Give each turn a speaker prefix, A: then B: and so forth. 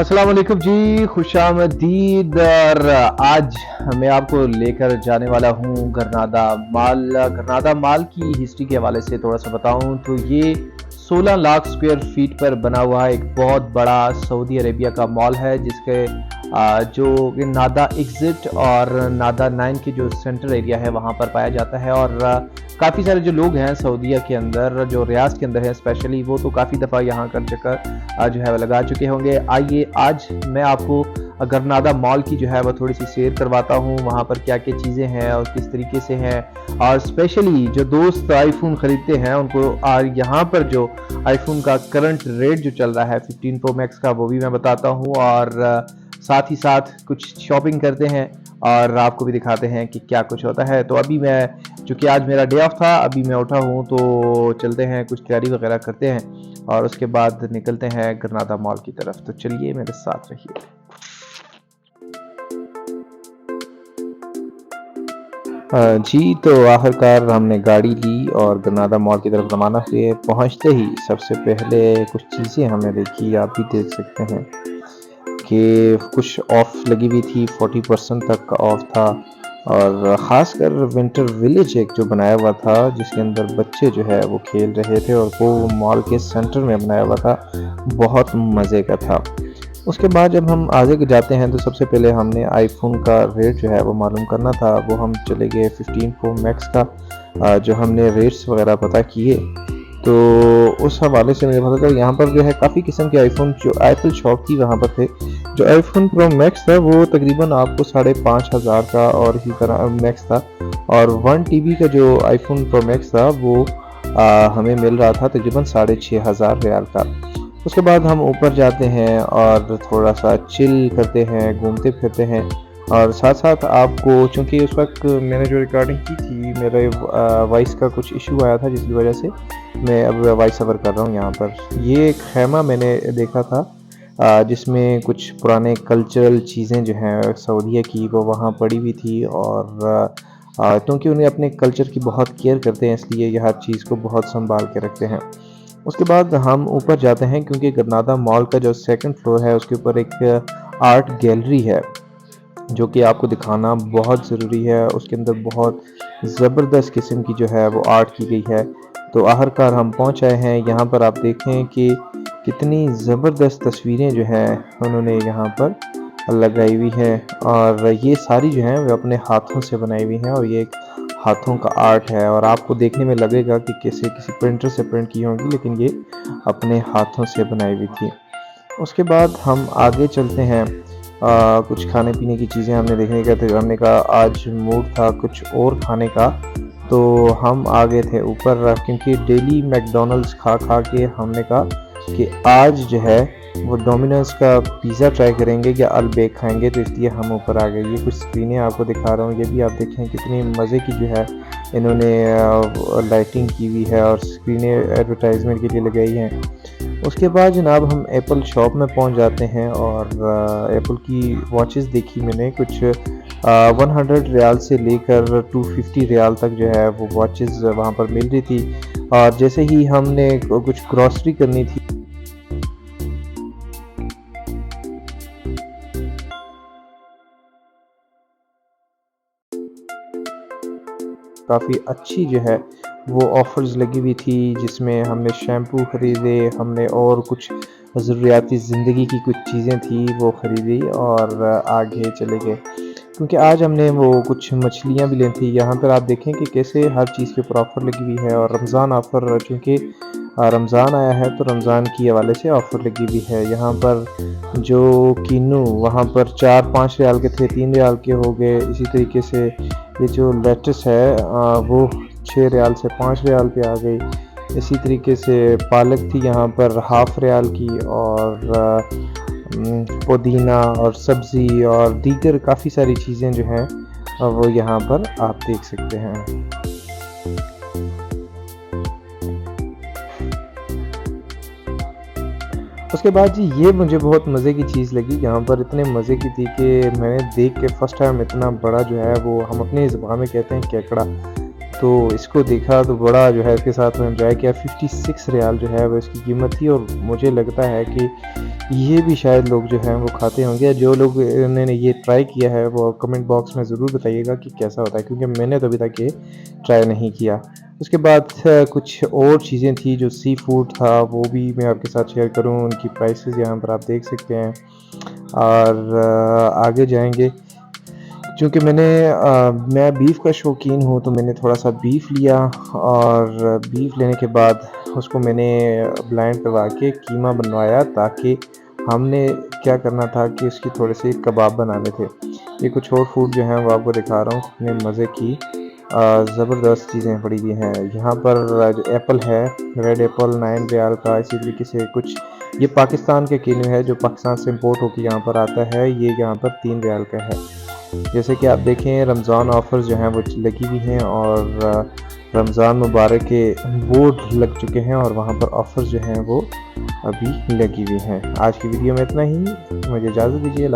A: अस्सलाम वालेकुम जी, खुशामदीद। और आज मैं आपको लेकर जाने वाला हूँ गरनादा माल की हिस्ट्री के हवाले से थोड़ा सा बताऊँ तो ये 16 लाख स्क्वायर फीट पर बना हुआ एक बहुत बड़ा सऊदी अरेबिया का मॉल है, जिसके जो ये नादा एग्जिट और नादा 9 की जो सेंट्रल एरिया है वहाँ पर पाया जाता है। और काफ़ी सारे जो लोग हैं सऊदीया के अंदर, जो रियाज के अंदर है स्पेशली, वो तो काफ़ी दफ़ा यहाँ कर चक्कर जो है वो लगा चुके होंगे। आइए आज मैं आपको गरनादा मॉल की जो है वो थोड़ी सी शेयर करवाता हूँ, वहाँ पर क्या क्या चीज़ें हैं और किस तरीके से हैं। और स्पेशली जो दोस्त आईफोन ख़रीदते हैं उनको यहाँ पर जो आईफोन का करंट रेट जो चल रहा है 15 प्रो मैक्स का, वो भी मैं बताता हूँ। और साथ ही साथ कुछ शॉपिंग करते हैं और आपको भी दिखाते हैं कि क्या कुछ होता है। तो अभी मैं, चूँकि आज मेरा डे ऑफ था, अभी मैं उठा हूँ तो चलते हैं, कुछ तैयारी वगैरह करते हैं और उसके बाद निकलते हैं गरनादा मॉल की तरफ। तो चलिए मेरे साथ रहिए। जी, तो आखिरकार हमने गाड़ी ली और गरनादा मॉल की तरफ रवाना हुए। पहुंचते ही सबसे पहले कुछ चीज़ें हमने देखी, आप भी देख सकते हैं कि कुछ ऑफ लगी हुई थी, 40% तक का ऑफ था। और ख़ासकर विंटर विलेज एक जो बनाया हुआ था, जिसके अंदर बच्चे जो है वो खेल रहे थे और वो मॉल के सेंटर में बनाया हुआ था, बहुत मज़े का था। उसके बाद जब हम आगे जाते हैं तो सबसे पहले हमने आईफोन का रेट जो है वो मालूम करना था। वो हम चले गए 15 प्रो मैक्स का, जो हमने रेट्स वगैरह पता किए तो उस हवाले से मुझे पता चला यहाँ पर जो है काफ़ी किस्म के आईफोन, जो एप्पल शॉप थी वहाँ पर थे। जो आईफोन प्रो मैक्स था वो तकरीबन आपको 5,500 का और इसी तरह मैक्स था। और 1 TB का जो आईफोन प्रो मैक्स था वो हमें मिल रहा था तकरीबन 6,500 रियाल का। उसके बाद हम ऊपर जाते हैं और थोड़ा सा चिल करते हैं, घूमते फिरते हैं। और साथ साथ आपको, चूँकि उस वक्त मैंने जो रिकॉर्डिंग की थी, मेरे वॉइस का कुछ इशू आया था जिसकी वजह से मैं अब वॉइस ओवर कर रहा हूँ यहाँ पर। ये एक खैमा मैंने देखा था जिसमें कुछ पुराने कल्चरल चीज़ें जो हैं सऊदीया की वो वहाँ पड़ी हुई थी। और क्योंकि उन्हें अपने कल्चर की बहुत केयर करते हैं, इसलिए ये हर चीज़ को बहुत संभाल के रखते हैं। उसके बाद हम ऊपर जाते हैं क्योंकि गरनादा मॉल का जो 2nd फ्लोर है उसके ऊपर एक आर्ट गैलरी है, जो कि आपको दिखाना बहुत ज़रूरी है। उसके अंदर बहुत ज़बरदस्त किस्म की जो है वो आर्ट की गई है। तो आखिरकार हम पहुंच आए हैं। यहाँ पर आप देखें कि कितनी ज़बरदस्त तस्वीरें जो हैं उन्होंने यहाँ पर लगाई हुई हैं। और ये सारी जो हैं वो अपने हाथों से बनाई हुई हैं और ये एक हाथों का आर्ट है। और आपको देखने में लगेगा कि कैसे किसी प्रिंटर से प्रिंट की होंगी, लेकिन ये अपने हाथों से बनाई हुई थी। उसके बाद हम आगे चलते हैं। कुछ खाने पीने की चीज़ें हमने देखने का था, हमने कहा आज मूड था कुछ और खाने का, तो हम आ गए थे ऊपर। क्योंकि डेली मैकडॉनल्ड्स खा खा के हमने कहा कि आज जो है वो डोमिनोज़ का पिज़्ज़ा ट्राई करेंगे या अलबेक खाएंगे, तो इसलिए हम ऊपर आ गए। ये कुछ स्क्रीनें आपको दिखा रहा हूँ, ये भी आप देखें कितनी मज़े की जो है इन्होंने लाइटिंग की हुई है और स्क्रीनें एडवर्टाइजमेंट के लिए लगाई हैं। उसके बाद जनाब हम एप्पल शॉप में पहुंच जाते हैं और एप्पल की वॉचेस देखी मैंने, कुछ 100 रियाल से लेकर 250 रियाल तक जो है वो वॉचेस वहाँ पर मिल रही थी। और जैसे ही हमने कुछ ग्रॉसरी करनी थी, काफ़ी अच्छी जो है वो ऑफ़र्स लगी हुई थी, जिसमें हमने शैम्पू ख़रीदे, हमने और कुछ ज़रूरियाती ज़िंदगी की कुछ चीज़ें थी वो ख़रीदी और आगे चले गए। क्योंकि आज हमने वो कुछ मछलियाँ भी लेनी थी। यहाँ पर आप देखें कि कैसे हर चीज़ के ऊपर ऑफ़र लगी हुई है। और रमज़ान ऑफ़र, चूँकि रमज़ान आया है तो रमज़ान की हवाले से ऑफ़र लगी हुई है। यहाँ पर जो कीनू वहाँ पर 4-5 रियाल के थे, 3 रियाल के हो गए। इसी तरीके से ये जो लेटस है वो 6 रियाल से 5 रियाल पे आ गई। इसी तरीके से पालक थी यहाँ पर हाफ़ रियाल की। और पुदीना और सब्ज़ी और दीगर काफ़ी सारी चीज़ें जो हैं वो यहाँ पर आप देख सकते हैं। उसके बाद जी ये मुझे बहुत मज़े की चीज़ लगी, यहाँ पर इतने मज़े की थी कि मैंने देख के फ़र्स्ट टाइम इतना बड़ा जो है वो, हम अपनी ज़बान में कहते हैं केकड़ा, तो इसको देखा तो बड़ा जो है इसके साथ में एंजॉय किया। 56 रियाल जो है वो इसकी कीमत थी। और मुझे लगता है कि ये भी शायद लोग जो हैं वो खाते होंगे। जो लोग ने ये ट्राई किया है वो कमेंट बॉक्स में ज़रूर बताइएगा कि कैसा होता है, क्योंकि मैंने तो अभी तक ये ट्राई नहीं किया। उसके बाद कुछ और चीज़ें थी जो सी फूड था, वो भी मैं आपके साथ शेयर करूँ। उनकी प्राइसेस यहाँ पर आप देख सकते हैं। और आगे जाएँगे, चूँकि मैं बीफ का शौकीन हूँ, तो मैंने थोड़ा-सा बीफ लिया और बीफ लेने के बाद उसको मैंने ब्लेंड करवा के कीमा बनवाया, ताकि हमने क्या करना था कि उसके थोड़े-से कबाब बनाने थे। ये कुछ और फूड जो हैं वो आपको दिखा रहा हूँ, कितने मज़े की ज़बरदस्त चीज़ें पड़ी हुई हैं। यहाँ पर जो एप्पल है, रेड एप्पल 9 रियाल का, इसी तरीके से कुछ ये पाकिस्तान के किन्नू है, जो पाकिस्तान से इम्पोर्ट होके यहाँ पर आता है, ये यहाँ पर 3 रियाल का है। जैसे कि आप देखें, रमज़ान ऑफ़र्स जो हैं वो लगी हुई हैं, और रमज़ान मुबारक के बोर्ड लग चुके हैं, और वहाँ पर ऑफ़र्स जो हैं वो अभी लगी हुई हैं। आज की वीडियो में इतना ही, मुझे इजाज़त दीजिए।